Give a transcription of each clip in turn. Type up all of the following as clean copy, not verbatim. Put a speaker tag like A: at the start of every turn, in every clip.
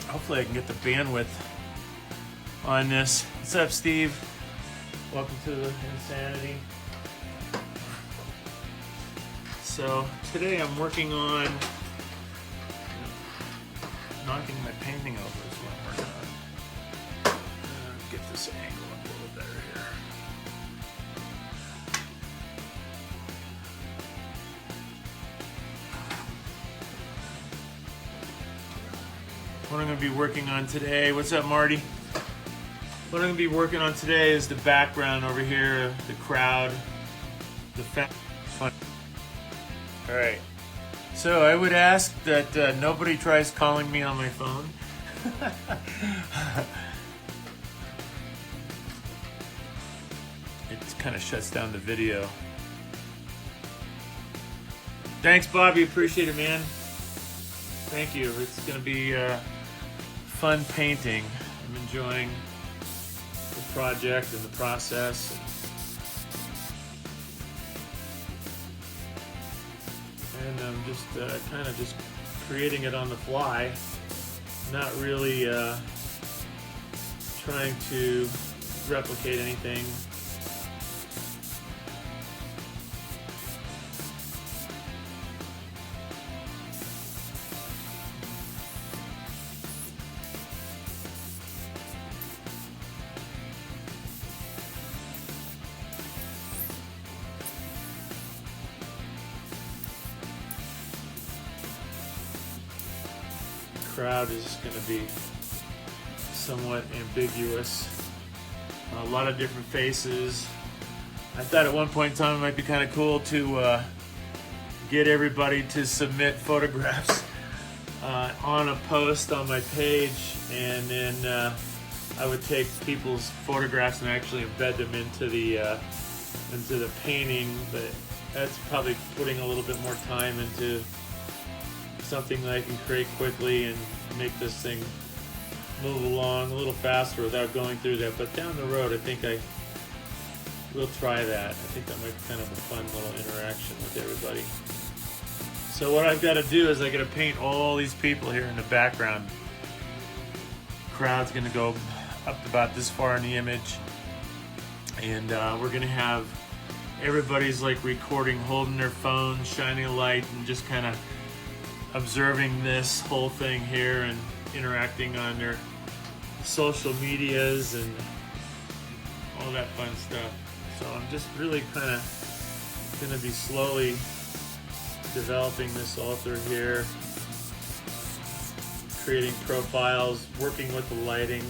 A: hopefully I can get the bandwidth on this. What's up, Steve? Welcome to the Insanity. So today I'm working on knocking my painting over is what I'm working on. Get this angle up a little better here. What I'm going to be working on today, what's up, Marty? What I'm going to be working on today is the background over here, the crowd, the fun. All right. So I would ask that nobody tries calling me on my phone. It kind of shuts down the video. Thanks, Bobby. Appreciate it, man. Thank you. It's going to be fun painting. I'm enjoying the project and the process. And I'm just kind of just creating it on the fly, not really trying to replicate anything. Crowd is going to be somewhat ambiguous. A lot of different faces. I thought at one point in time it might be kind of cool to get everybody to submit photographs on a post on my page, and then I would take people's photographs and actually embed them into the painting. But that's probably putting a little bit more time into something that I can create quickly and make this thing move along a little faster without going through that. But down the road, I think I will try that. I think that might be kind of a fun little interaction with everybody. So what I've got to do is I got to paint all these people here in the background. Crowd's going to go up about this far in the image, and we're going to have everybody's like recording, holding their phone, shining a light, and just kind of observing this whole thing here and interacting on their social medias and all that fun stuff. So I'm just really kind of going to be slowly developing this altar here, creating profiles, working with the lighting.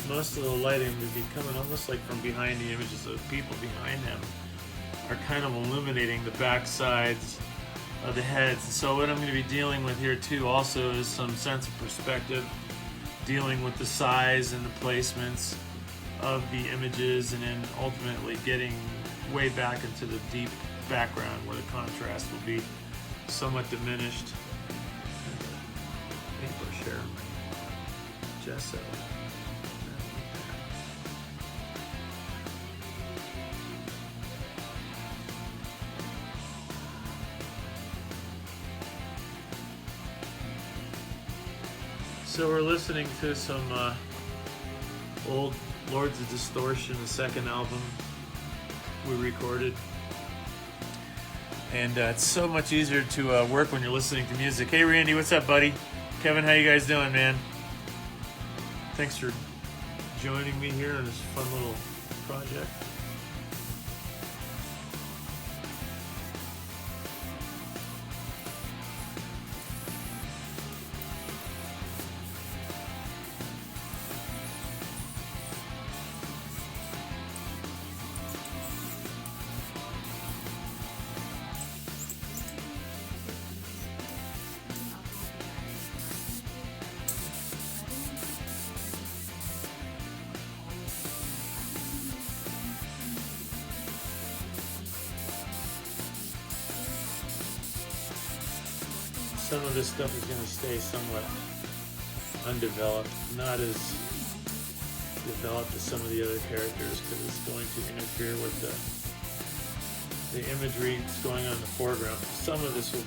A: Most of the lighting would be coming almost like from behind the images, so the people behind them are kind of illuminating the back sides of the heads. And so what I'm going to be dealing with here too also is some sense of perspective, dealing with the size and the placements of the images, and then ultimately getting way back into the deep background where the contrast will be somewhat diminished. Paintbrush here, gesso. So we're listening to some old Lords of Distortion, the second album we recorded. And it's so much easier to work when you're listening to music. Hey Randy, what's up, buddy? Kevin, how you guys doing, man? Thanks for joining me here on this fun little project. Some of this stuff is going to stay somewhat undeveloped, not as developed as some of the other characters, because it's going to interfere with the imagery that's going on in the foreground. Some of this will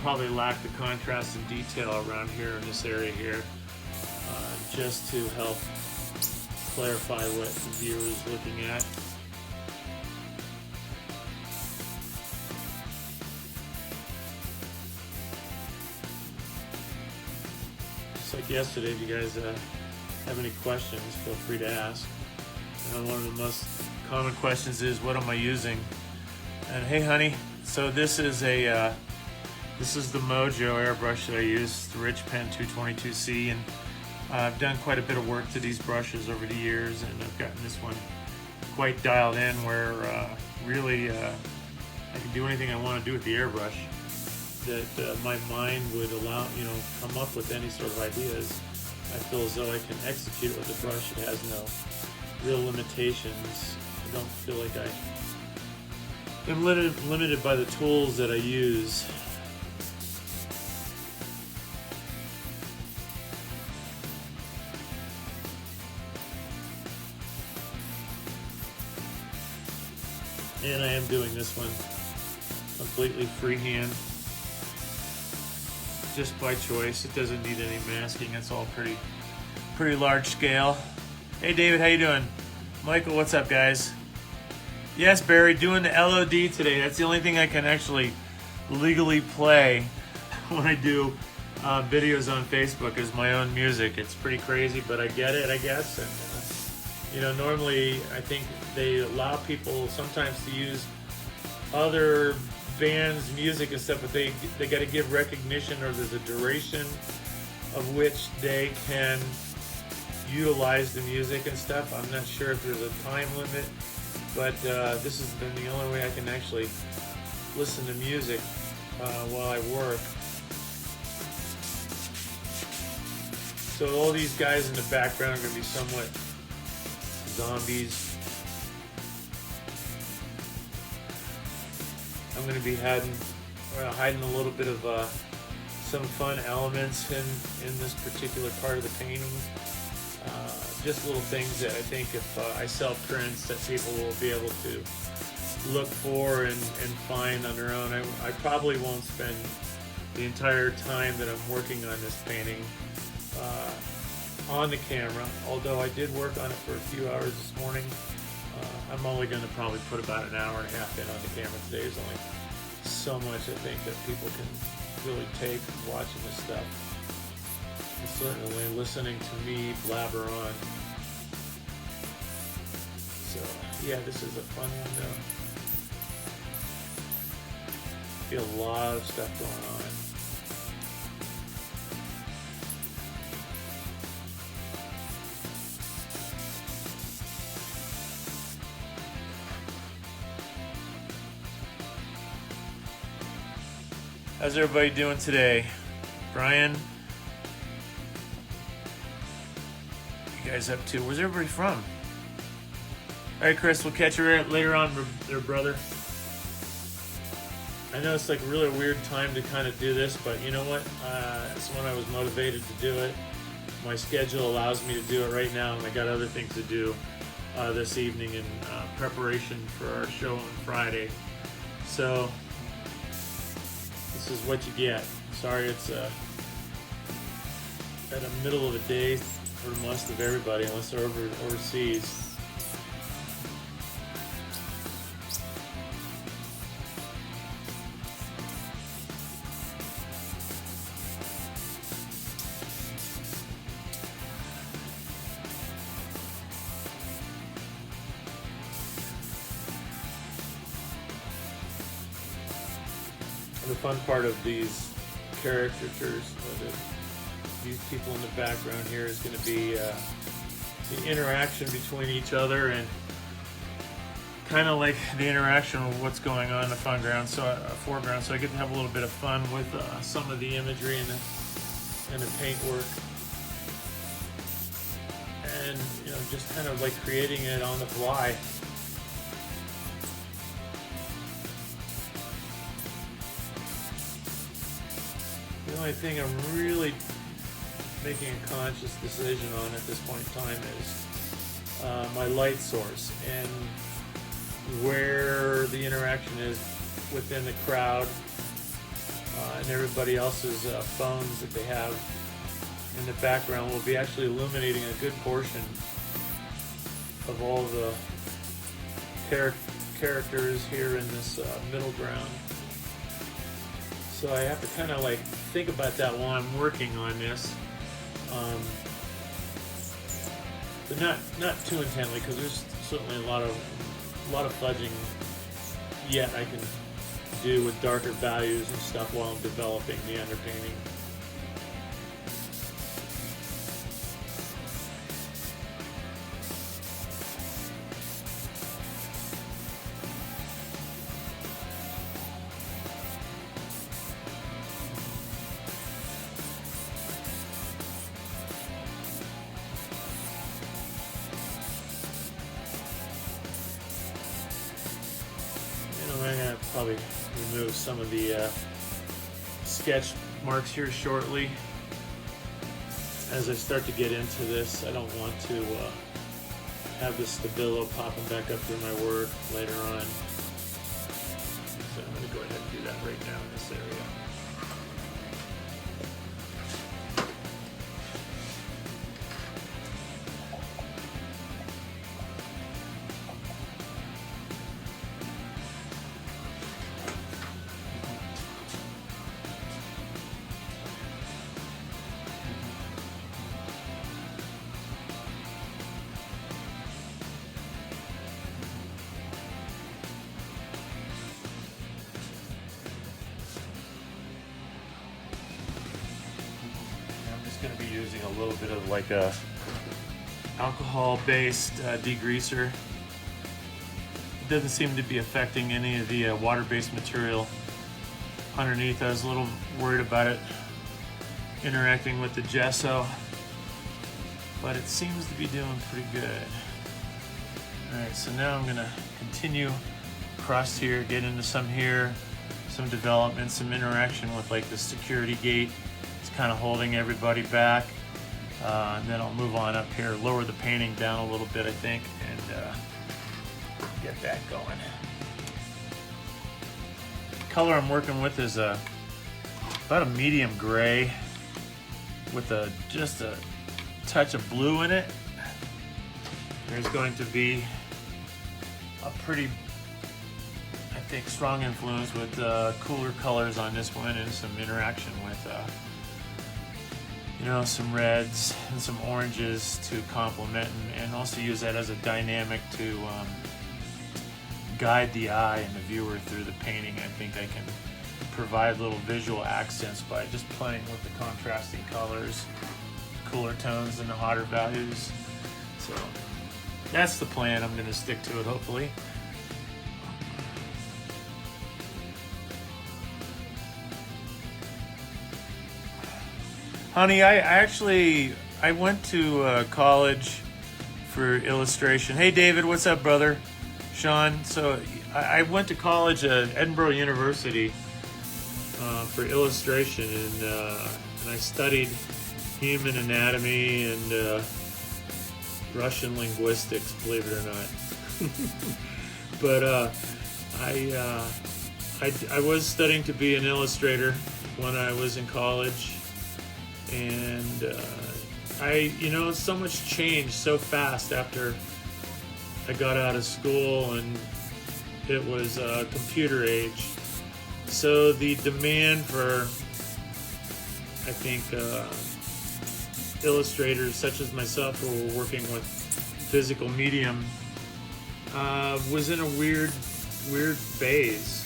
A: probably lack the contrast and detail around here in this area here, just to help clarify what the viewer is looking at. Just like yesterday, if you guys have any questions, feel free to ask. And one of the most common questions is, what am I using? And hey honey, so this is the Mojo airbrush that I use, the Rich Pen 222C, and I've done quite a bit of work to these brushes over the years, and I've gotten this one quite dialed in where really I can do anything I want to do with the airbrush that my mind would allow, come up with any sort of ideas. I feel as though I can execute it with the brush. It has no real limitations. I don't feel like I'm limited by the tools that I use. And I am doing this one completely freehand, just by choice. It doesn't need any masking. It's all pretty large scale. Hey David, how you doing? Michael, what's up guys? Yes, Barry, doing the LOD today. That's the only thing I can actually legally play when I do videos on Facebook is my own music. It's pretty crazy, but I get it, I guess. And normally I think they allow people sometimes to use other bands' music and stuff, but they got to give recognition, or there's a duration of which they can utilize the music and stuff. I'm not sure if there's a time limit, but this has been the only way I can actually listen to music while I work. So all these guys in the background are going to be somewhat zombies. I'm going to be hiding a little bit of some fun elements in this particular part of the painting. Just little things that I think if I sell prints that people will be able to look for and find on their own. I probably won't spend the entire time that I'm working on this painting on the camera, although I did work on it for a few hours this morning. I'm only going to probably put about an hour and a half in on the camera today. There's only so much I think that people can really take watching this stuff. And certainly listening to me blabber on. So yeah, this is a fun one though. See a lot of stuff going on. How's everybody doing today? Brian? You guys up to? Where's everybody from? Alright Chris, we'll catch you later on there, brother. I know it's like a really weird time to kind of do this, but you know what? It's when I was motivated to do it. My schedule allows me to do it right now, and I got other things to do this evening in preparation for our show on Friday. So this is what you get. Sorry, it's at the middle of the day for most of everybody, unless they're overseas. The fun part of these caricatures, these people in the background here, is going to be the interaction between each other, and kind of like the interaction of what's going on in the foreground. So I get to have a little bit of fun with some of the imagery and the paint work, and just kind of like creating it on the fly. The only thing I'm really making a conscious decision on at this point in time is my light source and where the interaction interaction is within the crowd and everybody else's phones that they have in the background will be actually illuminating a good portion of all the characters here in this middle ground. So I have to kind of like think about that while I'm working on this, but not too intently, because there's certainly a lot of fudging yet I can do with darker values and stuff while I'm developing the underpainting. I'm going to probably remove some of the sketch marks here shortly. As I start to get into this, I don't want to have the stabilo popping back up through my work later on. So I'm going to go ahead and do that right now in this area. Going to be using a little bit of like a alcohol-based degreaser. It doesn't seem to be affecting any of the water-based material underneath. I was a little worried about it interacting with the gesso, but it seems to be doing pretty good. Alright, so now I'm going to continue across here, get into some here, some development, some interaction with like the security gate. Kind of holding everybody back, and then I'll move on up here, lower the painting down a little bit, I think, and get that going. The color I'm working with is about a medium gray with just a touch of blue in it. There's going to be a pretty, I think, strong influence with cooler colors on this one, and some interaction with you know, some reds and some oranges to complement, and also use that as a dynamic to guide the eye and the viewer through the painting. I think I can provide little visual accents by just playing with the contrasting colors, cooler tones and the hotter values. So that's the plan. I'm going to stick to it, hopefully. Honey, I went to college for illustration. Hey David, what's up, brother? Sean. So I went to college at Edinburgh University for illustration, and I studied human anatomy and Russian linguistics, believe it or not. But I was studying to be an illustrator when I was in college. And you know, so much changed so fast after I got out of school, and it was computer age. So the demand for, I think, illustrators such as myself who were working with physical medium was in a weird phase.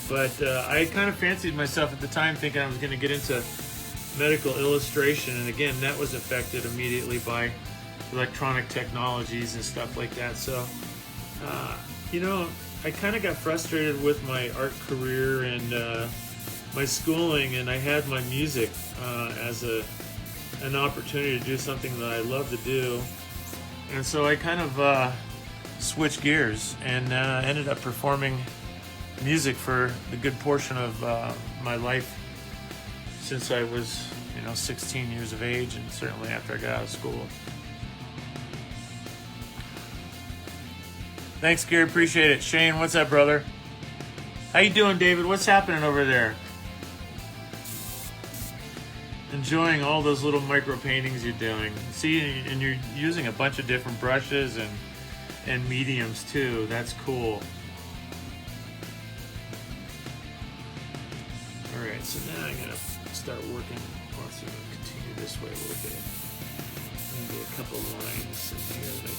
A: But I kind of fancied myself at the time, thinking I was going to get into medical illustration, and again, that was affected immediately by electronic technologies and stuff like that. So, you know, I kind of got frustrated with my art career and my schooling, and I had my music as an opportunity to do something that I love to do, and so I kind of switched gears and ended up performing music for a good portion of my life since I was, you know, 16 years of age, and certainly after I got out of school. Thanks, Gary. Appreciate it. Shane, what's up, brother? How you doing, David? What's happening over there? Enjoying all those little micro paintings you're doing. See, and you're using a bunch of different brushes and mediums too. That's cool. All right, so now I'm gonna start working. Also, continue this way a little bit. Maybe a couple lines in here that I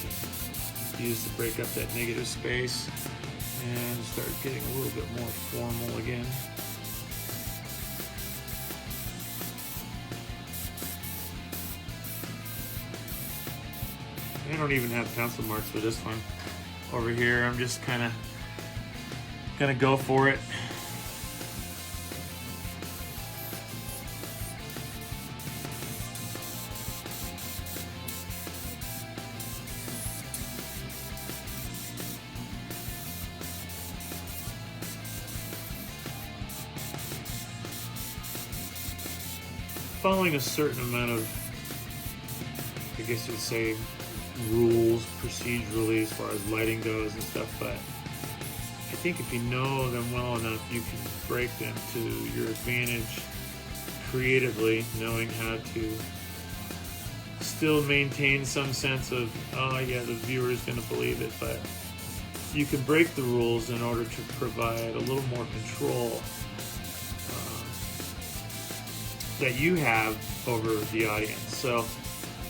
A: can use to break up that negative space and start getting a little bit more formal again. I don't even have pencil marks for this one. Over here, I'm just kind of gonna go for it. Following a certain amount of, I guess you'd say, rules procedurally as far as lighting goes and stuff, but I think if you know them well enough, you can break them to your advantage creatively, knowing how to still maintain some sense of, oh yeah, the viewer is going to believe it, but you can break the rules in order to provide a little more control that you have over the audience. So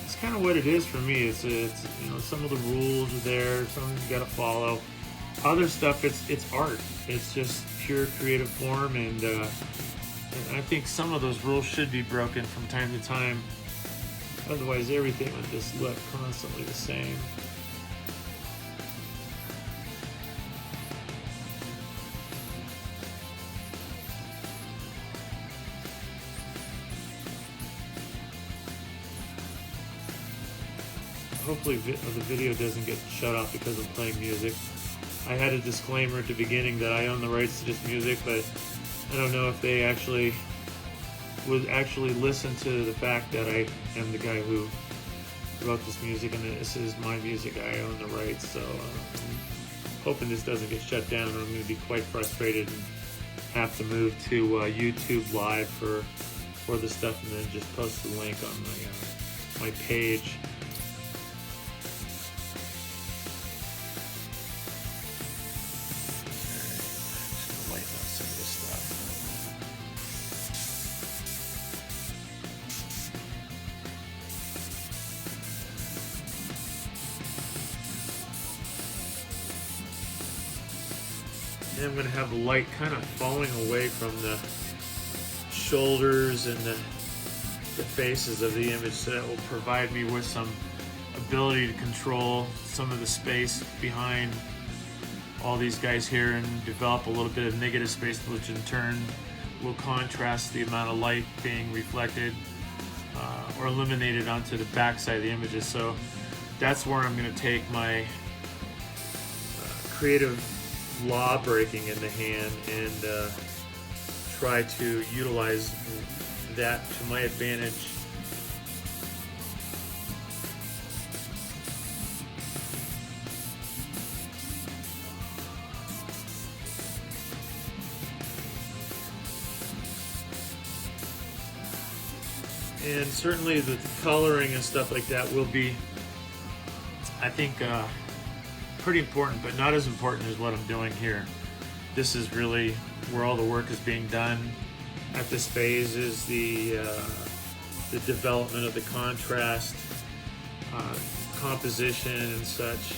A: it's kind of what it is for me. It's you know, some of the rules are there, some of them you got to follow. Other stuff, it's art. It's just pure creative form, and I think some of those rules should be broken from time to time. Otherwise, everything would just look constantly the same. Hopefully the video doesn't get shut off because I'm playing music. I had a disclaimer at the beginning that I own the rights to this music, but I don't know if they would actually listen to the fact that I am the guy who wrote this music and this is my music. I own the rights, so I'm hoping this doesn't get shut down, or I'm going to be quite frustrated and have to move to YouTube Live for the stuff, and then just post the link on my page. And I'm going to have the light kind of falling away from the shoulders and the faces of the image, so that will provide me with some ability to control some of the space behind all these guys here and develop a little bit of negative space, which in turn will contrast the amount of light being reflected or eliminated onto the backside of the images. So that's where I'm going to take my creative law breaking in the hand and try to utilize that to my advantage. And certainly the coloring and stuff like that will be, I think, pretty important, but not as important as what I'm doing here. This is really where all the work is being done at this phase, is the development of the contrast, composition and such.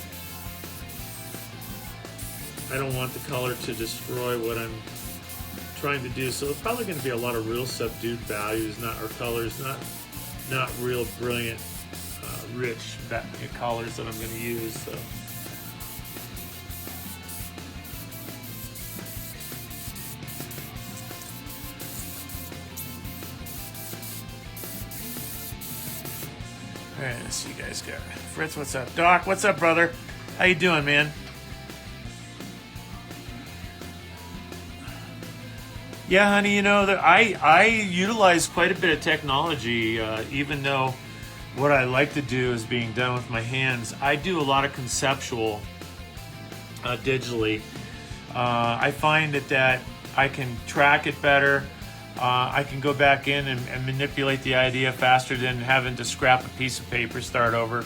A: I don't want the color to destroy what I'm trying to do, so it's probably going to be a lot of real subdued values, or colors, not real brilliant, rich colors that I'm going to use. So. All right, let's see you guys go. Fritz, what's up? Doc, what's up, brother? How you doing, man? Yeah, honey, you know, I utilize quite a bit of technology, even though what I like to do is being done with my hands. I do a lot of conceptual digitally. I find that I can track it better. I can go back in and manipulate the idea faster than having to scrap a piece of paper, start over.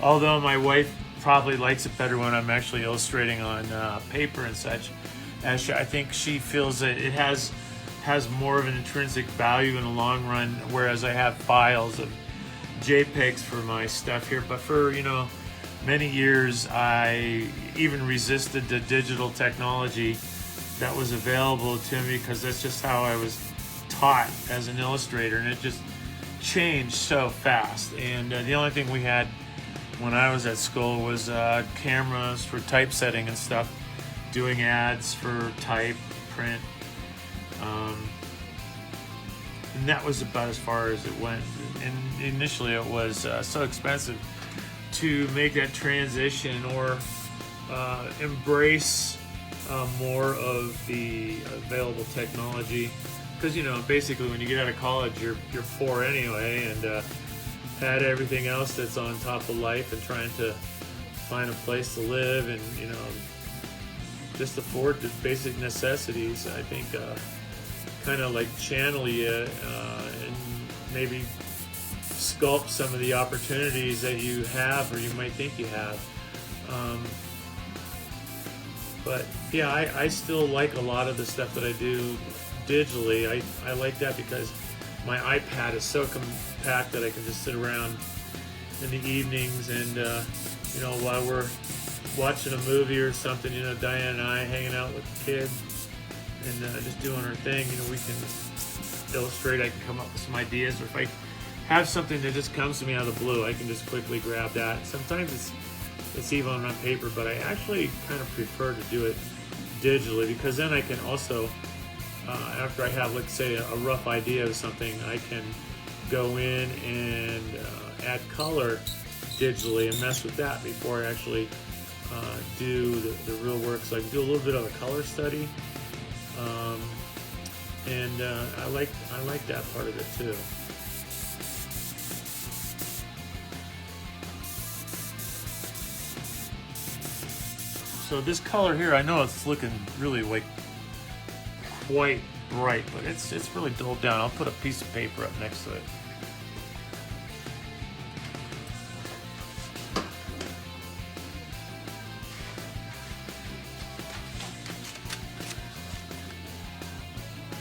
A: Although my wife probably likes it better when I'm actually illustrating on paper and such. I think she feels that it has more of an intrinsic value in the long run, whereas I have files of JPEGs for my stuff here. But for many years, I even resisted the digital technology that was available to me because that's just how I was taught as an illustrator, and it just changed so fast. And the only thing we had when I was at school was cameras for typesetting and stuff, doing ads for type, print, and that was about as far as it went. And initially it was so expensive to make that transition or embrace more of the available technology, because basically when you get out of college you're poor anyway, and had everything else that's on top of life and trying to find a place to live and just afford the basic necessities. I think kind of like channel you and maybe sculpt some of the opportunities that you have or you might think you have. But yeah, I still like a lot of the stuff that I do digitally. I like that because my iPad is so compact that I can just sit around in the evenings and while we're watching a movie or something, Diane and I hanging out with the kids and just doing our thing, we can illustrate. I can come up with some ideas, or if I have something that just comes to me out of the blue, I can just quickly grab that. Sometimes it's even on paper, but I actually kind of prefer to do it digitally, because then I can also, after I have, let's say, a rough idea of something, I can go in and add color digitally and mess with that before I actually do the real work. So I can do a little bit of a color study, and I like that part of it too. So this color here, I know it's looking really like quite bright, but it's really dulled down. I'll put a piece of paper up next to it.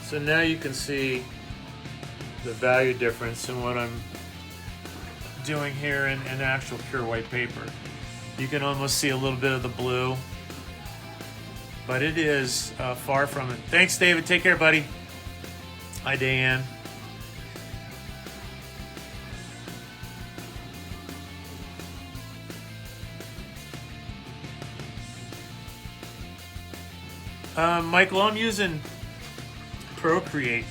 A: So now you can see the value difference in what I'm doing here in actual pure white paper. You can almost see a little bit of the blue, but it is far from it. Thanks, David. Take care, buddy. Hi, Diane. Michael, I'm using Procreate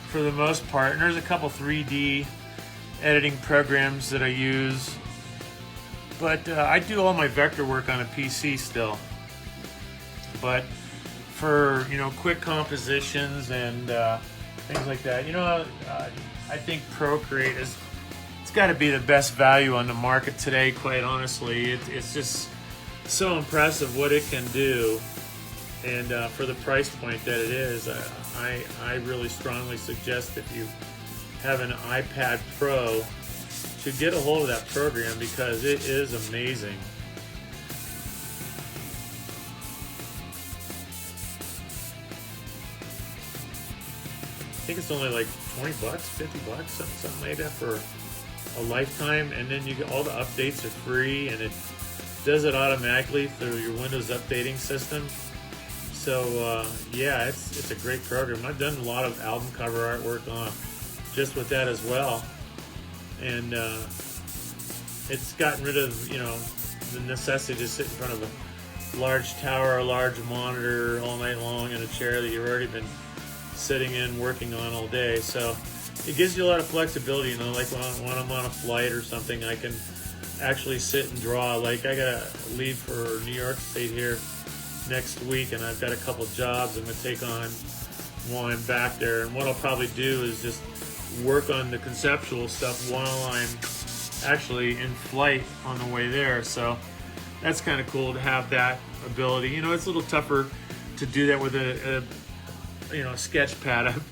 A: for the most part, and there's a couple 3D editing programs that I use, but I do all my vector work on a PC still. But for quick compositions and things like that, I think Procreate it's got to be the best value on the market today. Quite honestly, it's just so impressive what it can do, and for the price point that it is, I really strongly suggest if you have an iPad Pro to get a hold of that program, because it is amazing. I think it's only like 20 bucks, 50 bucks, something like that for a lifetime, and then you get all the updates are free, and it does it automatically through your Windows updating system. So yeah, it's a great program. I've done a lot of album cover artwork on just with that as well, and it's gotten rid of the necessity to sit in front of a large tower or large monitor all night long in a chair that you've already been sitting in working on all day. So it gives you a lot of flexibility. Like when I'm on a flight or something, I can actually sit and draw. Like I gotta leave for New York State here next week, and I've got a couple jobs I'm going to take on while I'm back there, and what I'll probably do is just work on the conceptual stuff while I'm actually in flight on the way there. So that's kind of cool to have that ability. You know, it's a little tougher to do that with a sketch pad. I've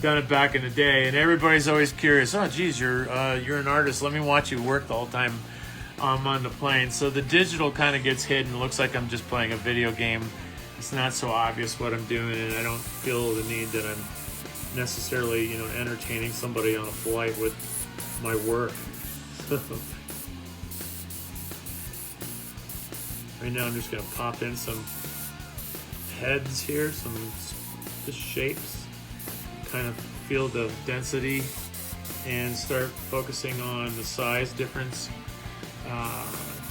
A: done it back in the day, and everybody's always curious. Oh, geez, you're an artist. Let me watch you work the whole time on the plane. So the digital kind of gets hidden. It looks like I'm just playing a video game. It's not so obvious what I'm doing, and I don't feel the need that I'm necessarily, entertaining somebody on a flight with my work. Right now I'm just going to pop in some heads here, some just shapes, kind of feel the density and start focusing on the size difference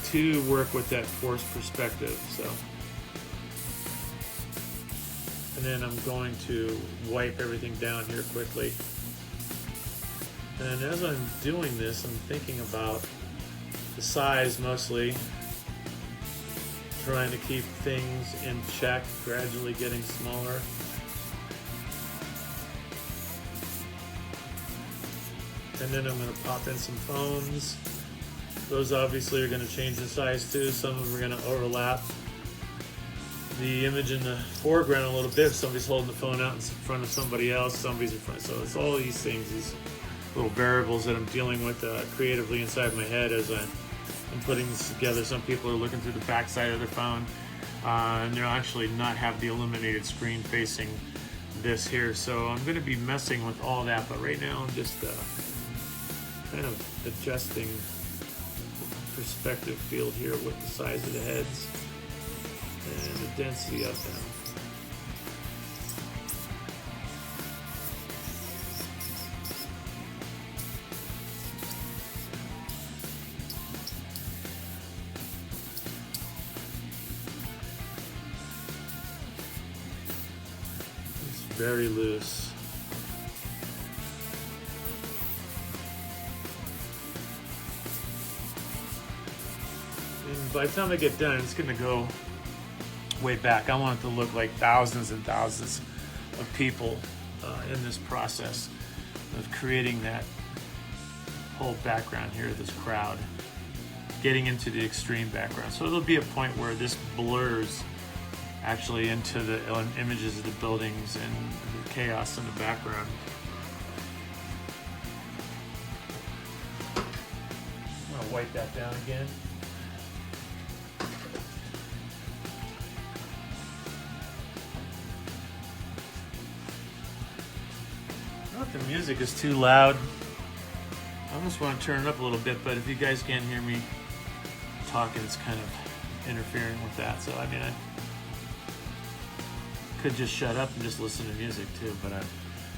A: to work with that forced perspective. So, and then I'm going to wipe everything down here quickly. And as I'm doing this, I'm thinking about the size mostly, trying to keep things in check, gradually getting smaller. And then I'm going to pop in some phones. Those obviously are going to change the size too. Some of them are going to overlap the image in the foreground a little bit. Somebody's holding the phone out in front of somebody else, somebody's in front. So it's all these things, these little variables that I'm dealing with creatively inside my head as I'm putting this together. Some people are looking through the back side of their phone, and they'll actually not have the illuminated screen facing this here. So I'm going to be messing with all that, but right now I'm just kind of adjusting the perspective field here with the size of the heads and the density of them. It's very loose. And by the time I get done, it's going to go way back. I want it to look like thousands and thousands of people in this process of creating that whole background here, this crowd, getting into the extreme background. So there'll be a point where this blurs actually into the images of the buildings and the chaos in the background. I'm gonna wipe that down again. I don't know if the music is too loud. I almost want to turn it up a little bit, but if you guys can't hear me talking, it's kind of interfering with that. So, I mean, I could just shut up and just listen to music too, but I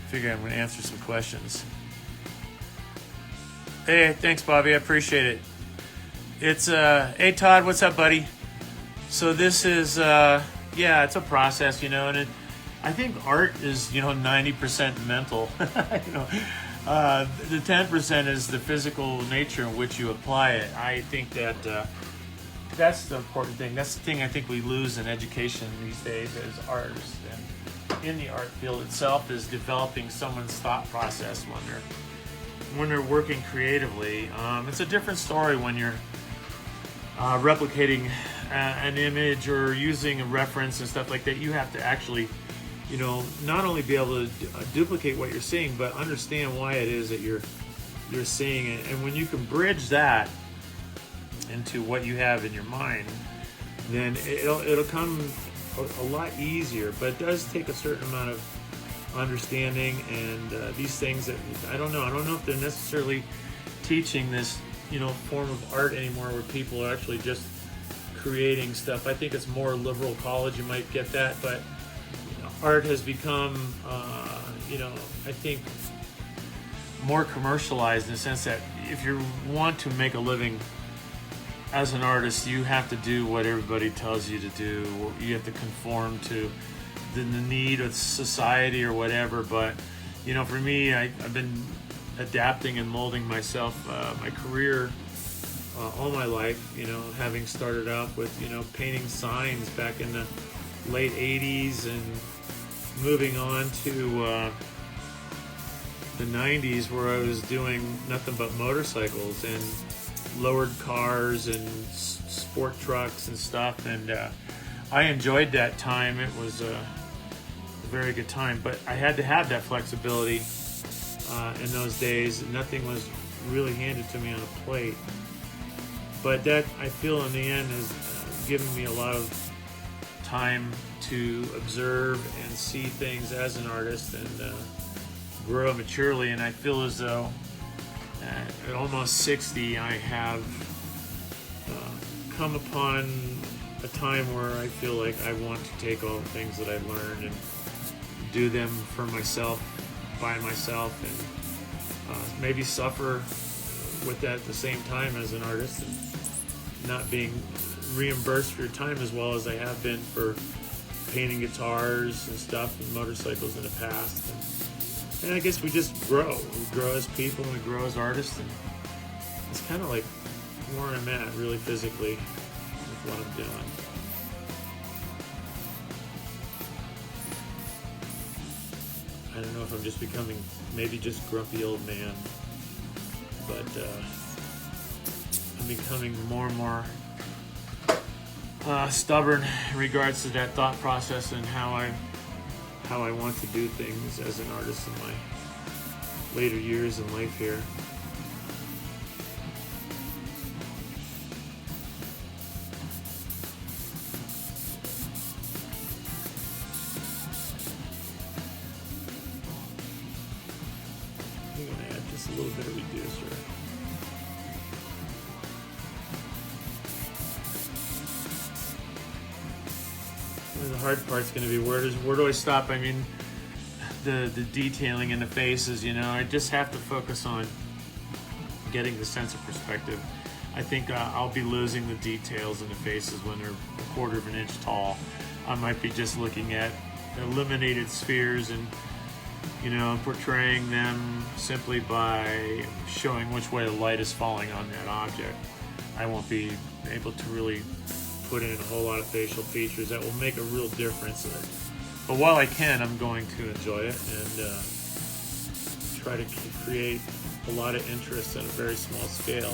A: figure I'm going to answer some questions. Hey, thanks, Bobby. I appreciate it. It's, hey, Todd, what's up, buddy? So this is, yeah, it's a process, and I think art is, 90% mental. The 10% is the physical nature in which you apply it. I think that that's the important thing. That's the thing I think we lose in education these days as artists. And in the art field itself is developing someone's thought process when they're working creatively. It's a different story when you're replicating an image or using a reference and stuff like that. You have to actually not only be able to duplicate what you're seeing, but understand why it is that you're seeing it. And when you can bridge that into what you have in your mind, then it'll come a lot easier. But it does take a certain amount of understanding and these things that I don't know if they're necessarily teaching this form of art anymore, where people are actually just creating stuff. I think it's more liberal college, you might get that, but art has become, I think, more commercialized in the sense that if you want to make a living as an artist, you have to do what everybody tells you to do. You have to conform to the need of society or whatever. But, for me, I've been adapting and molding myself, my career, all my life, having started out with, painting signs back in the late 80s and moving on to the 90s, where I was doing nothing but motorcycles and lowered cars and sport trucks and stuff, and I enjoyed that time. It was a very good time, but I had to have that flexibility in those days. Nothing was really handed to me on a plate, but that, I feel, in the end has given me a lot of time to observe and see things as an artist and grow maturely. And I feel as though at almost 60 I have come upon a time where I feel like I want to take all the things that I've learned and do them for myself, by myself, and maybe suffer with that at the same time as an artist, and not being reimbursed for your time as well as I have been for painting guitars and stuff and motorcycles in the past. And I guess we just grow. We grow as people and we grow as artists, and it's kind of like where I'm at really physically with what I'm doing. I don't know if I'm just becoming maybe just grumpy old man, but I'm becoming more and more stubborn in regards to that thought process and how I want to do things as an artist in my later years in life here. I'm going to add just a little bit of reducer. The hard part's going to be where do I stop? I mean, the detailing in the faces, you know, I just have to focus on getting the sense of perspective. I think I'll be losing the details in the faces when they're a quarter of an inch tall. I might be just looking at eliminated spheres and, you know, portraying them simply by showing which way the light is falling on that object. I won't be able to really put in a whole lot of facial features that will make a real difference. But while I can, I'm going to enjoy it and try to create a lot of interest at a very small scale.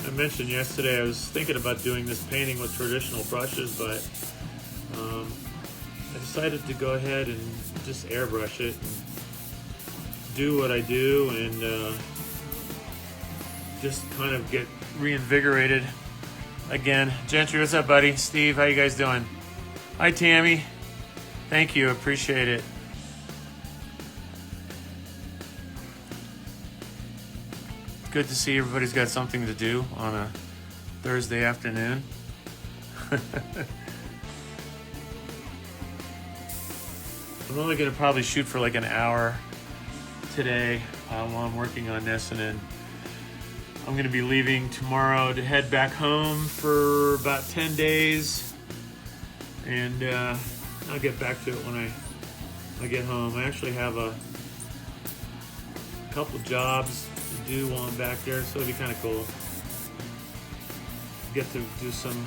A: I mentioned yesterday I was thinking about doing this painting with traditional brushes, but I decided to go ahead and just airbrush it and do what I do and just kind of get reinvigorated again. Gentry, what's up, buddy? Steve, how you guys doing? Hi, Tammy. Thank you, appreciate it. Good to see everybody's got something to do on a Thursday afternoon. I'm only gonna probably shoot for like an hour today while I'm working on this, and then I'm gonna be leaving tomorrow to head back home for about 10 days, and I'll get back to it when I get home. I actually have a couple jobs to do while I'm back there, so it'll be kind of cool. Get to do some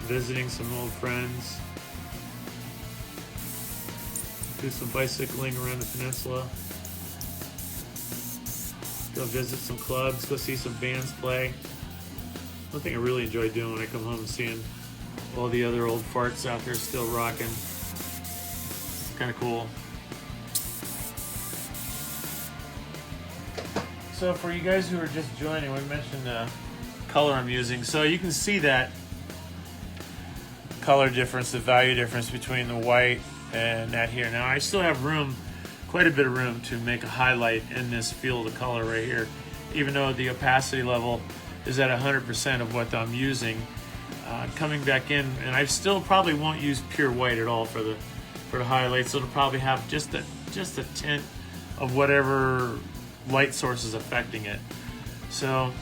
A: visiting some old friends, do some bicycling around the peninsula, go visit some clubs, go see some bands play. One thing I really enjoy doing when I come home is seeing all the other old farts out there still rocking. It's kind of cool. So for you guys who are just joining, we mentioned the color I'm using. So you can see that color difference, the value difference between the white and that here. Now I still have room, quite a bit of room to make a highlight in this field of color right here, even though the opacity level is at 100% of what I'm using. Coming back in, and I still probably won't use pure white at all for the highlights. So it'll probably have just a tint of whatever light source is affecting it. So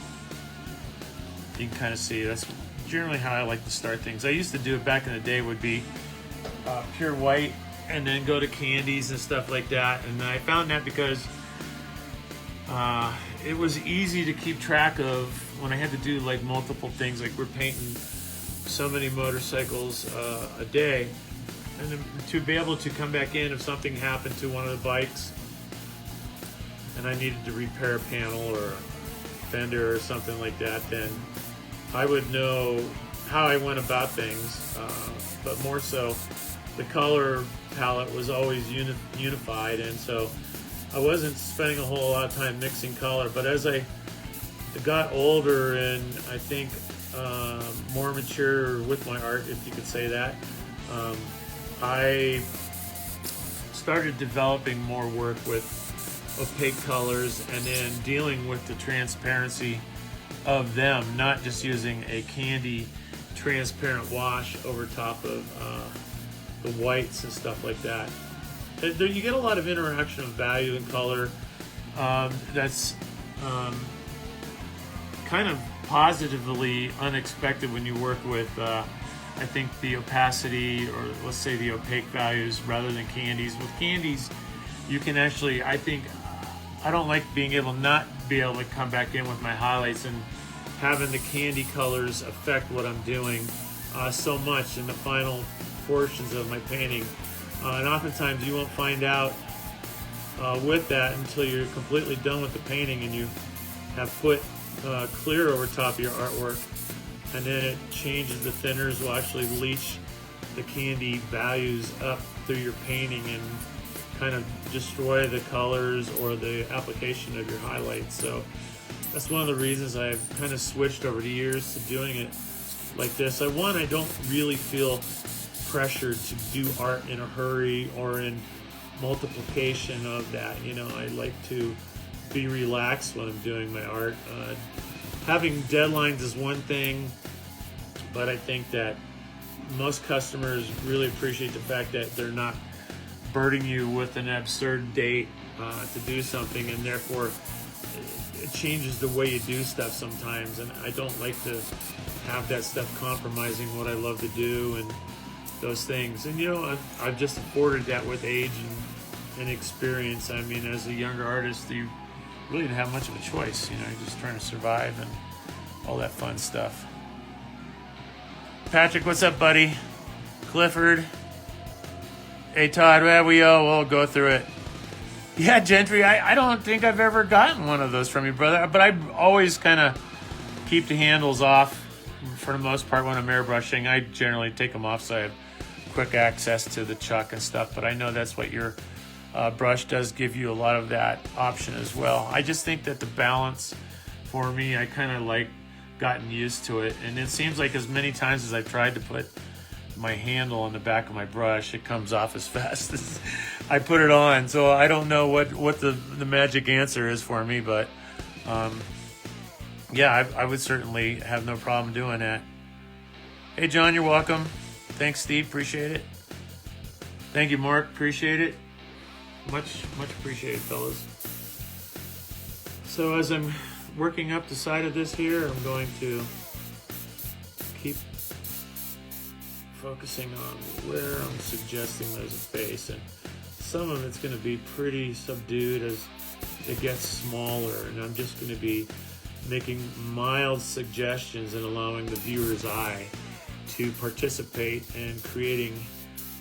A: you can kind of see that's generally how I like to start things. I used to do it back in the day, would be pure white and then go to candies and stuff like that, and I found that because it was easy to keep track of when I had to do like multiple things, like we're painting so many motorcycles a day. and to be able to come back in if something happened to one of the bikes and I needed to repair a panel or a fender or something like that, then I would know how I went about things, but more so the color palette was always unified, and so I wasn't spending a whole lot of time mixing color. But as I got older and I think more mature with my art, if you could say that, I started developing more work with opaque colors and then dealing with the transparency of them, not just using a candy transparent wash over top of the whites and stuff like that. You get a lot of interaction of value and color that's kind of positively unexpected when you work with I think the opacity, or let's say the opaque values, rather than candies. With candies, you can actually, I think, I don't like being able not be able to come back in with my highlights and having the candy colors affect what I'm doing so much in the final portions of my painting. And oftentimes you won't find out with that until you're completely done with the painting and you have put clear over top of your artwork, and then it changes. The thinners will actually leach the candy values up through your painting and kind of destroy the colors or the application of your highlights. So that's one of the reasons I've kind of switched over the years to doing it like this. I don't really feel pressured to do art in a hurry or in multiplication of that. You know, I like to be relaxed when I'm doing my art. Having deadlines is one thing, but I think that most customers really appreciate the fact that they're not burdening you with an absurd date to do something, and therefore it changes the way you do stuff sometimes, and I don't like to have that stuff compromising what I love to do and those things. And you know, I've just afforded that with age and experience. I mean, as a younger artist, you really didn't have much of a choice. You know, you're just trying to survive and all that fun stuff. Patrick, what's up, buddy? Clifford. Hey, Todd, we'll go through it. Yeah, Gentry, I don't think I've ever gotten one of those from you, brother, but I always kind of keep the handles off for the most part when I'm airbrushing. I generally take them off so I have quick access to the chuck and stuff, but I know that's what your brush does give you, a lot of that option as well. I just think that the balance for me, I kind of like gotten used to it, and it seems like as many times as I've tried to put my handle on the back of my brush, it comes off as fast as I put it on. So I don't know what the magic answer is for me, but yeah, I would certainly have no problem doing that. Hey John, you're welcome. Thanks Steve, appreciate it. Thank you Mark, appreciate it. Much appreciated, fellas. So as I'm working up the side of this here, I'm going to keep focusing on where I'm suggesting there's a face, and some of it's going to be pretty subdued as it gets smaller, and I'm just going to be making mild suggestions and allowing the viewer's eye to participate in creating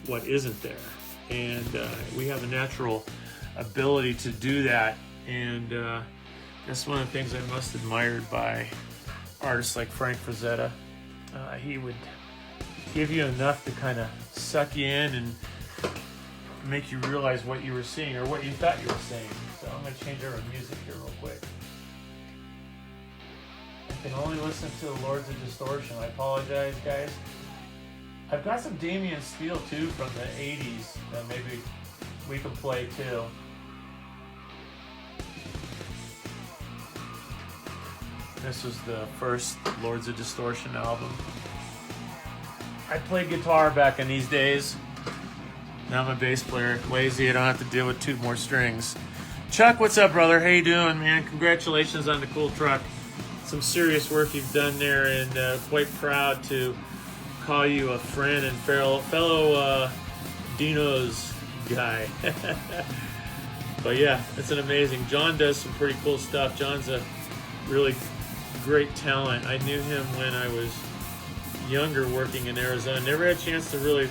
A: what isn't there. And we have a natural ability to do that, and that's one of the things I most admired by artists like Frank Frazetta. He would give you enough to kind of suck you in and make you realize what you were seeing or what you thought you were seeing. So I'm going to change over music here real quick. I can only listen to the Lords of Distortion. I apologize, guys. I've got some Damien Steele too from the 80s that maybe we could play too. This was the first Lords of Distortion album. I played guitar back in these days. Now I'm a bass player. Lazy, I don't have to deal with 2 more strings. Chuck, what's up, brother? How you doing, man? Congratulations on the cool truck. Some serious work you've done there, and quite proud to call you a friend and fellow Dino's guy. But yeah, it's an amazing. John does some pretty cool stuff. John's a really great talent. I knew him when I was younger working in Arizona. Never had a chance to really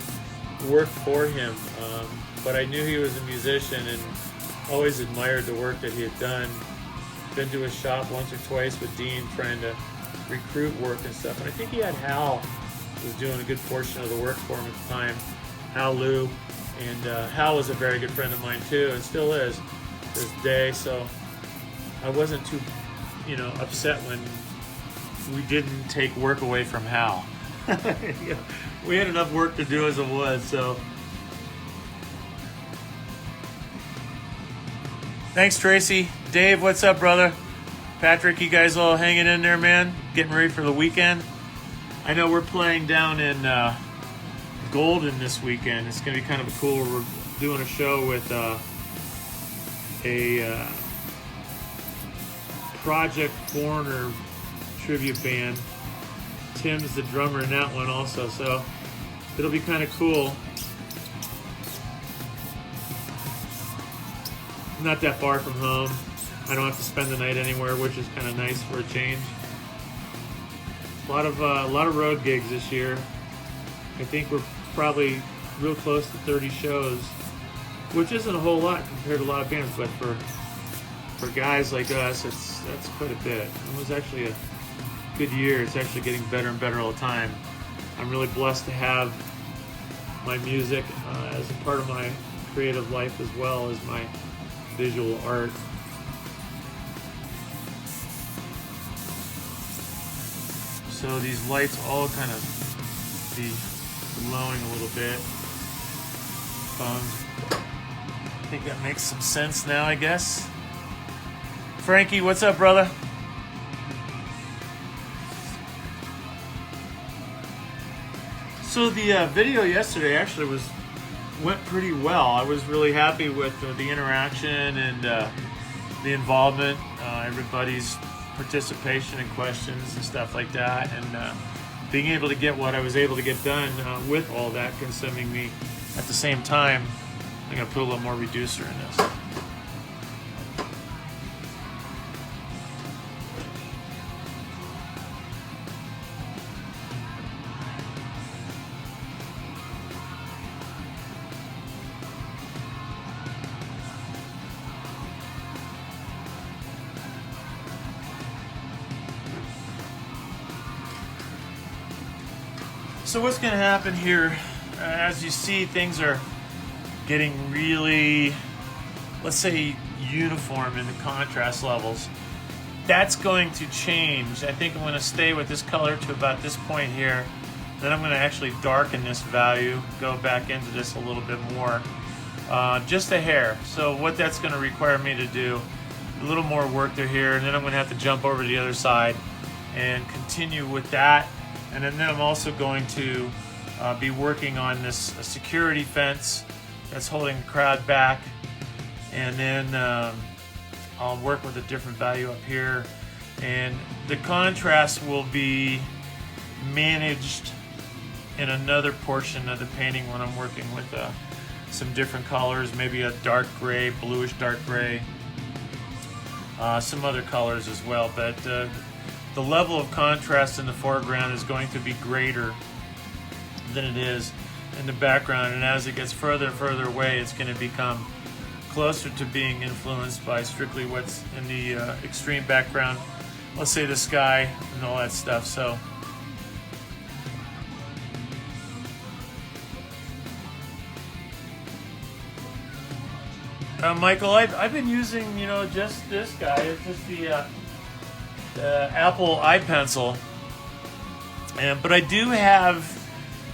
A: work for him, but I knew he was a musician and always admired the work that he had done. Been to his shop once or twice with Dean trying to recruit work and stuff. And I think he had Hal was doing a good portion of the work for him at the time, Hal Lou. And Hal was a very good friend of mine too, and still is to this day. So I wasn't too, upset when we didn't take work away from Hal. Yeah, we had enough work to do as it was. So thanks, Tracy. Dave, what's up, brother? Patrick, you guys all hanging in there, man? Getting ready for the weekend? I know we're playing down in Golden this weekend. It's going to be kind of cool. We're doing a show with a Project Foreigner tribute band. Tim's the drummer in that one also, so it'll be kind of cool. Not that far from home. I don't have to spend the night anywhere, which is kind of nice for a change. A lot of road gigs this year. I think we're probably real close to 30 shows, which isn't a whole lot compared to a lot of bands, but for guys like us, that's quite a bit. It was actually a good year. It's actually getting better and better all the time. I'm really blessed to have my music as a part of my creative life as well as my visual art. So these lights all kind of be glowing a little bit. I think that makes some sense now, I guess. Frankie, what's up, brother? So the video yesterday actually went pretty well. I was really happy with the interaction and the involvement, everybody's participation and questions and stuff like that, and being able to get what I was able to get done with all that consuming me at the same time. I'm going to put a little more reducer in this. So what's going to happen here, as you see, things are getting really, let's say, uniform in the contrast levels. That's going to change. I think I'm going to stay with this color to about this point here. Then I'm going to actually darken this value, go back into this a little bit more, just a hair. So what that's going to require me to do, a little more work through here, and then I'm going to have to jump over to the other side and continue with that. And then I'm also going to be working on this security fence that's holding the crowd back. And then I'll work with a different value up here. And the contrast will be managed in another portion of the painting when I'm working with some different colors, maybe a dark gray, bluish dark gray, some other colors as well. But the level of contrast in the foreground is going to be greater than it is in the background, and as it gets further and further away, it's going to become closer to being influenced by strictly what's in the extreme background, let's say the sky and all that stuff. So Michael, I've been using, just this guy. It's just the Apple iPencil, but I do have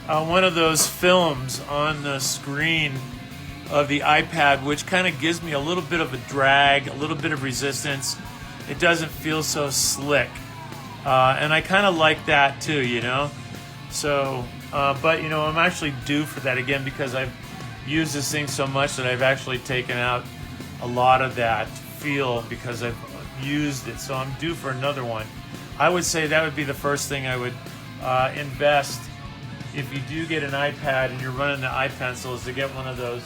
A: one of those films on the screen of the iPad, which kind of gives me a little bit of a drag, a little bit of resistance. It doesn't feel so slick, and I kind of like that too, So, but I'm actually due for that again because I've used this thing so much that I've actually taken out a lot of that feel because I've used it, so I'm due for another one. I would say that would be the first thing I would invest if you do get an iPad and you're running the iPencil, is to get one of those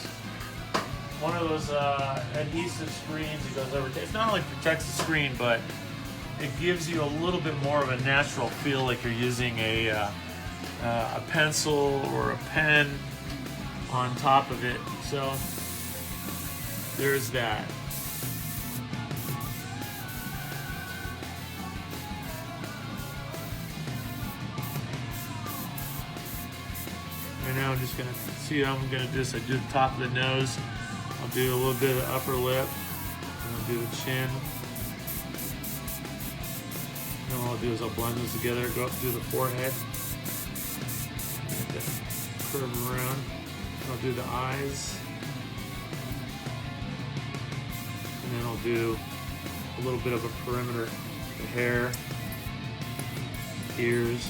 A: adhesive screens that goes over. It not only protects the screen, but it gives you a little bit more of a natural feel, like you're using a pencil or a pen. on top of it. So there's that. Right now I'm just gonna see how I'm gonna do this. I do the top of the nose. I'll do a little bit of the upper lip. And I'll do the chin. And all I'll do is I'll blend those together, go up through the forehead. Get that curve around. I'll do the eyes. And then I'll do a little bit of a perimeter. The hair, ears,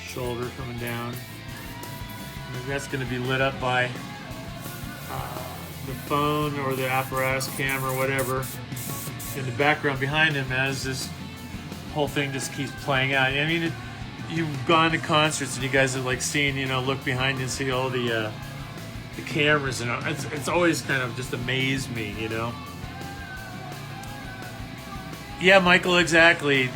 A: shoulder coming down. And that's going to be lit up by the phone or the apparatus camera, whatever, in the background behind him as this whole thing just keeps playing out. I mean, you've gone to concerts and you guys have like seen, you know, look behind you and see all the cameras, and it's always kind of just amazed me, you know. Yeah, Michael, exactly.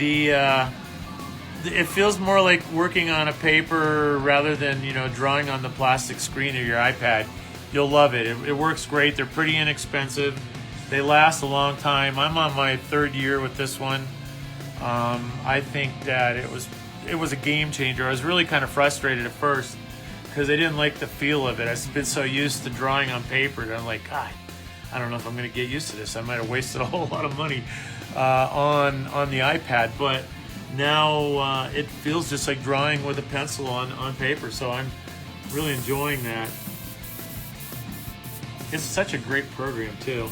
A: It feels more like working on a paper rather than, you know, drawing on the plastic screen of your iPad. You'll love it. It works great. They're pretty inexpensive. They last a long time. I'm on my 3rd year with this one. I think that it was a game changer. I was really kind of frustrated at first because I didn't like the feel of it. I've been so used to drawing on paper that I'm like, God, I don't know if I'm going to get used to this. I might have wasted a whole lot of money on the iPad, but now it feels just like drawing with a pencil on paper, so I'm really enjoying that. It's such a great program too.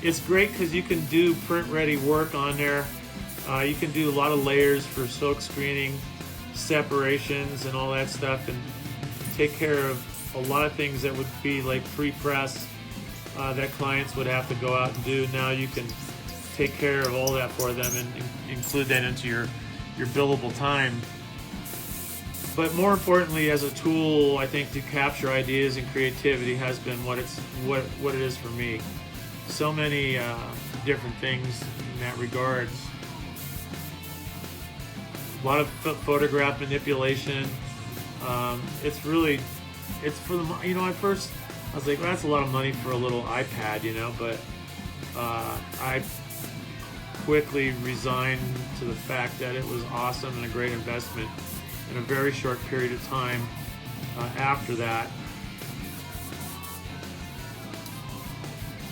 A: It's great because you can do print-ready work on there. You can do a lot of layers for silk screening, separations, and all that stuff, and take care of a lot of things that would be like pre-press that clients would have to go out and do. Now you can take care of all that for them and include that into your billable time. But more importantly, as a tool, I think to capture ideas and creativity has been what it is for me. So many different things in that regards. A lot of photograph manipulation. It's for the, you know, at first I was like, well, that's a lot of money for a little iPad, you know, but I quickly resigned to the fact that it was awesome and a great investment in a very short period of time after that.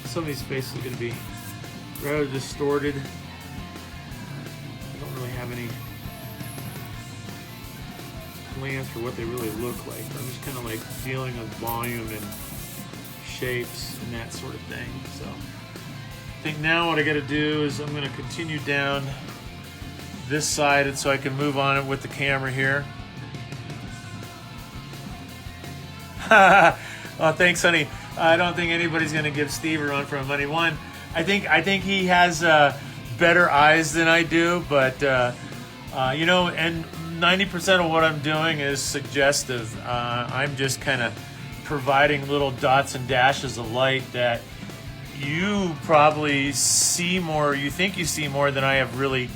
A: Some of these faces are going to be rather distorted. I don't really have any plans for what they really look like. I'm just kind of like dealing with volume and shapes and that sort of thing. So I think now what I got to do is I'm going to continue down this side, and so I can move on it with the camera here. Oh, thanks, honey. I don't think anybody's going to give Steve a run for money. One, I think he has better eyes than I do, but you know, and 90% of what I'm doing is suggestive. I'm just kind of providing little dots and dashes of light that you probably see more, you think you see more than I have really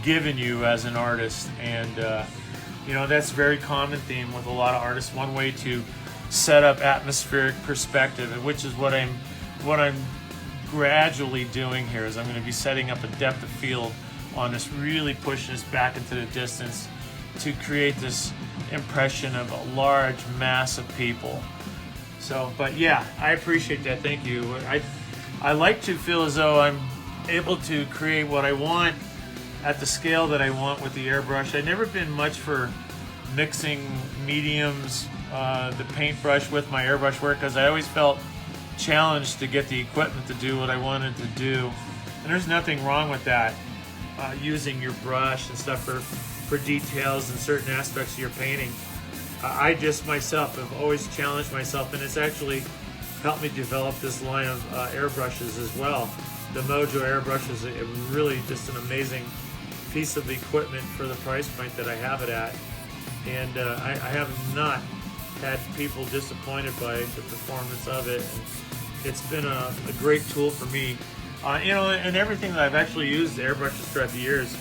A: given you as an artist. And you know, that's a very common theme with a lot of artists. One way to set up atmospheric perspective, and which is what I'm gradually doing here, is I'm going to be setting up a depth of field on this, really pushing this back into the distance to create this impression of a large mass of people. So, but yeah, I appreciate that. Thank you. I like to feel as though I'm able to create what I want at the scale that I want with the airbrush. I've never been much for mixing mediums, the paintbrush with my airbrush work, because I always felt challenged to get the equipment to do what I wanted to do. And there's nothing wrong with that, using your brush and stuff for details and certain aspects of your painting. I just myself have always challenged myself, and it's actually helped me develop this line of airbrushes as well. The Mojo airbrush is really just an amazing piece of equipment for the price point that I have it at, and I have not had people disappointed by the performance of it. And it's been a great tool for me. You know, and everything that I've actually used airbrushes throughout the years,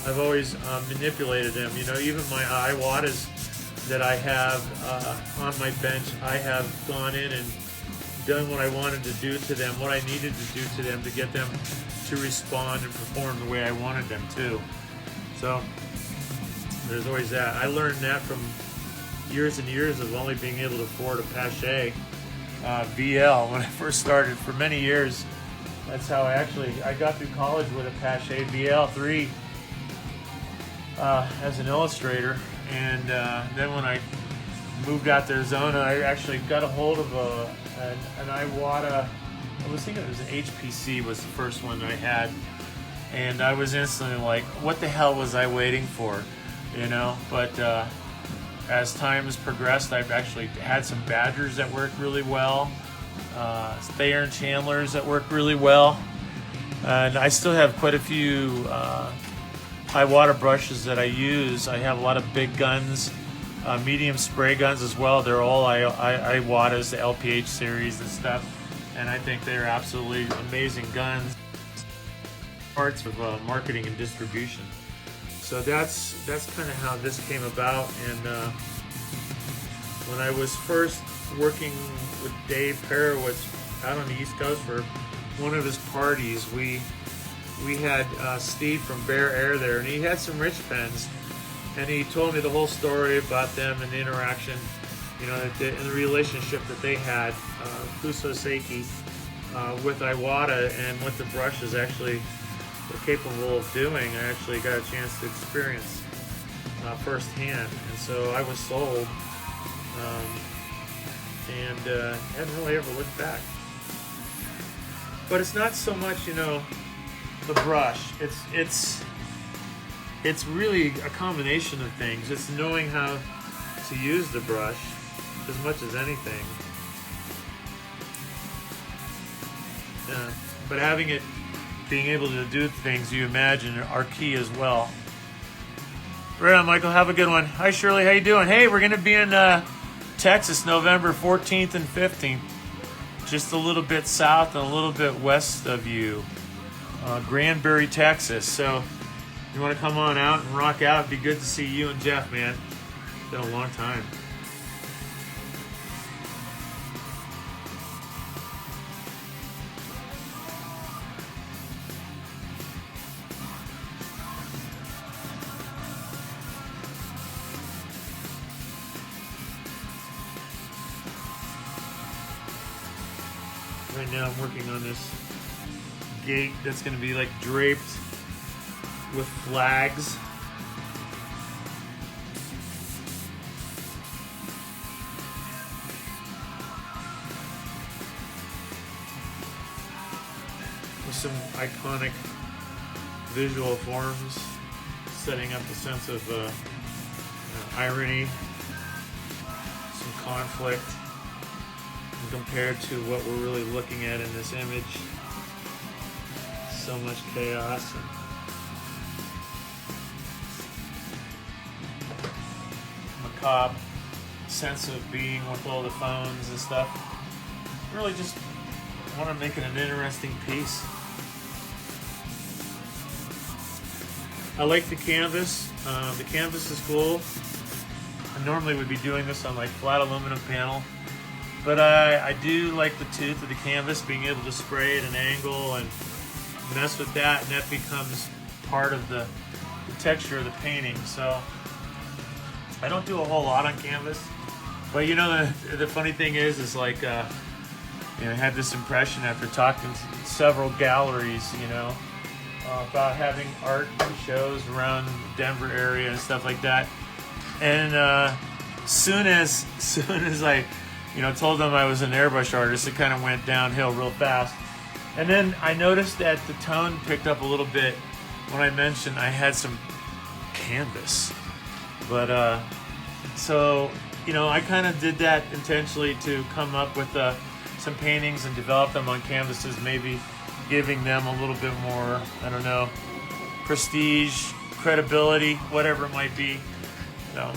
A: I've always manipulated them. You know, even my Iwata's that I have on my bench, I have gone in and done what I wanted to do to them, what I needed to do to them to get them to respond and perform the way I wanted them to. So there's always that. I learned that from years and years of only being able to afford a Pache VL when I first started. For many years, that's how I got through college with a Pache VL3 as an illustrator. And then when I moved out to Arizona, I actually got a hold of an Iwata. I was thinking it was an HPC was the first one that I had, and I was instantly like, what the hell was I waiting for, you know? But as time has progressed, I've actually had some Badgers that work really well, Thayer and Chandlers that work really well, and I still have quite a few high water brushes that I use. I have a lot of big guns, medium spray guns as well. They're all Iwatas, the LPH series and stuff, and I think they're absolutely amazing guns. Parts of marketing and distribution. So that's kind of how this came about. And when I was first working with Dave Perowitz out on the East Coast for one of his parties, we had Steve from Bear Air there, and he had some Rich pens, and he told me the whole story about them and the interaction, you know, and the relationship that they had, Kuso Seiki, with Iwata, and what the brushes actually were capable of doing. I actually got a chance to experience firsthand, and so I was sold, and hadn't really ever looked back. But it's not so much, you know, the brush. It's really a combination of things. It's knowing how to use the brush as much as anything. But having it, being able to do things you imagine are key as well. Right on, Michael. Have a good one. Hi, Shirley. How you doing? Hey, we're going to be in Texas November 14th and 15th. Just a little bit south and a little bit west of you. Granbury, Texas. So you want to come on out and rock out? It'd be good to see you and Jeff, man. It's been a long time. Right now I'm working on this gate that's going to be like draped with flags. With some iconic visual forms, setting up a sense of irony, some conflict, compared to what we're really looking at in this image. So much chaos and macabre sense of being with all the phones and stuff. Really just want to make it an interesting piece. I like the canvas. The canvas is cool. I normally would be doing this on like flat aluminum panel, but I do like the tooth of the canvas, being able to spray at an angle and mess with that, and that becomes part of the texture of the painting. So I don't do a whole lot on canvas, but you know, the funny thing is like you know, I had this impression after talking to several galleries, you know, about having art shows around the Denver area and stuff like that, and soon as I, you know, told them I was an airbrush artist, it kind of went downhill real fast. And then I noticed that the tone picked up a little bit when I mentioned I had some canvas. But so, you know, I kind of did that intentionally to come up with some paintings and develop them on canvases, maybe giving them a little bit more, I don't know, prestige, credibility, whatever it might be. So.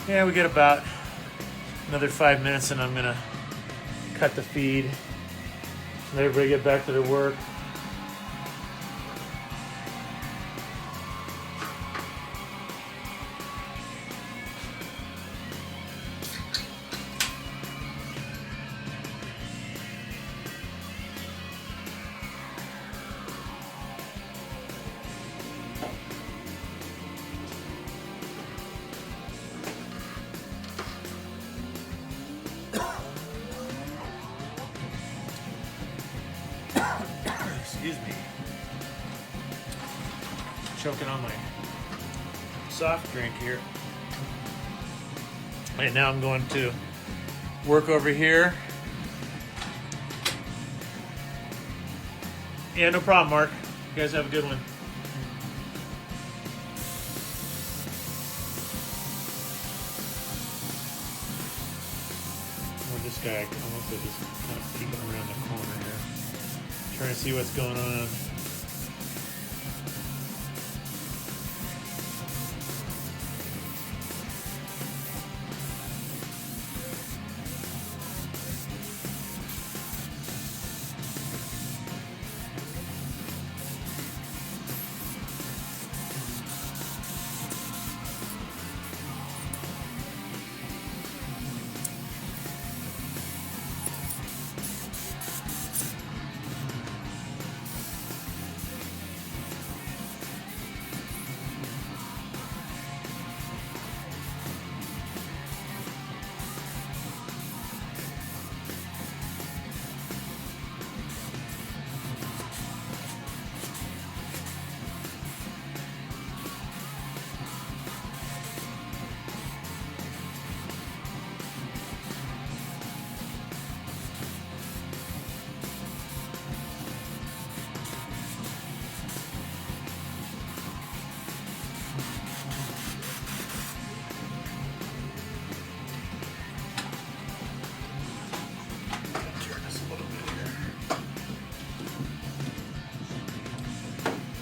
A: Yeah, we got about another 5 minutes and I'm gonna cut the feed. Let everybody get back to their work. Excuse me. Choking on my soft drink here. And now I'm going to work over here. Yeah, no problem, Mark. You guys have a good one. Well, this guy, almost just kind of peeking around the corner here. Trying to see what's going on.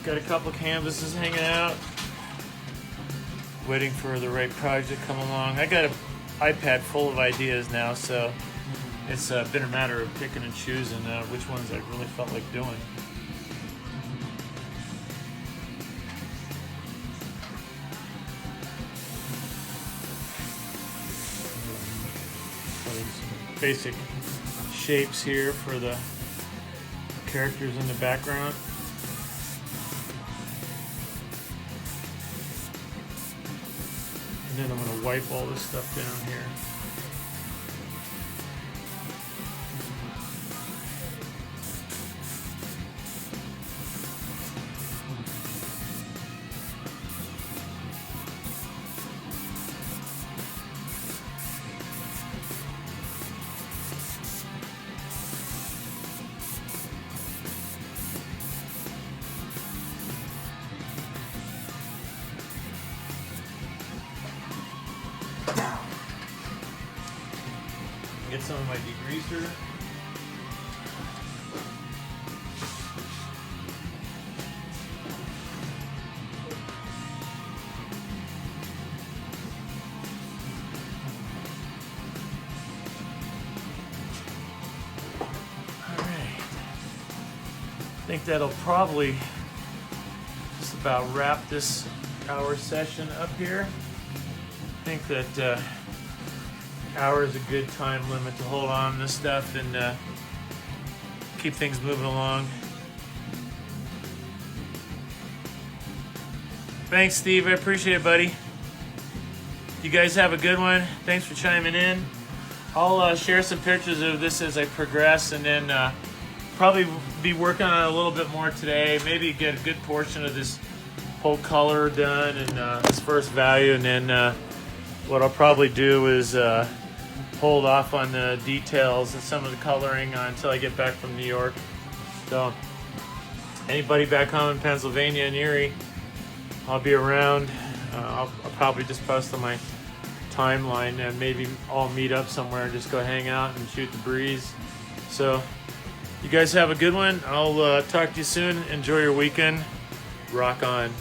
A: Got a couple canvases hanging out, waiting for the right project to come along. I got an iPad full of ideas now, so it's been a matter of picking and choosing which ones I really felt like doing. Putting some basic shapes here for the characters in the background. And then I'm going to wipe all this stuff down here. Get some of my degreaser. All right. I think that'll probably just about wrap this hour session up here. I think that hour is a good time limit to hold on to this stuff and keep things moving along. Thanks, Steve. I appreciate it, buddy. You guys have a good one. Thanks for chiming in. I'll share some pictures of this as I progress, and then probably be working on it a little bit more today. Maybe get a good portion of this whole color done and this first value, and then what I'll probably do is hold off on the details and some of the coloring until I get back from New York. So anybody back home in Pennsylvania and Erie, I'll be around. I'll probably just post on my timeline and maybe all meet up somewhere and just go hang out and shoot the breeze. So you guys have a good one. I'll talk to you soon. Enjoy your weekend. Rock on.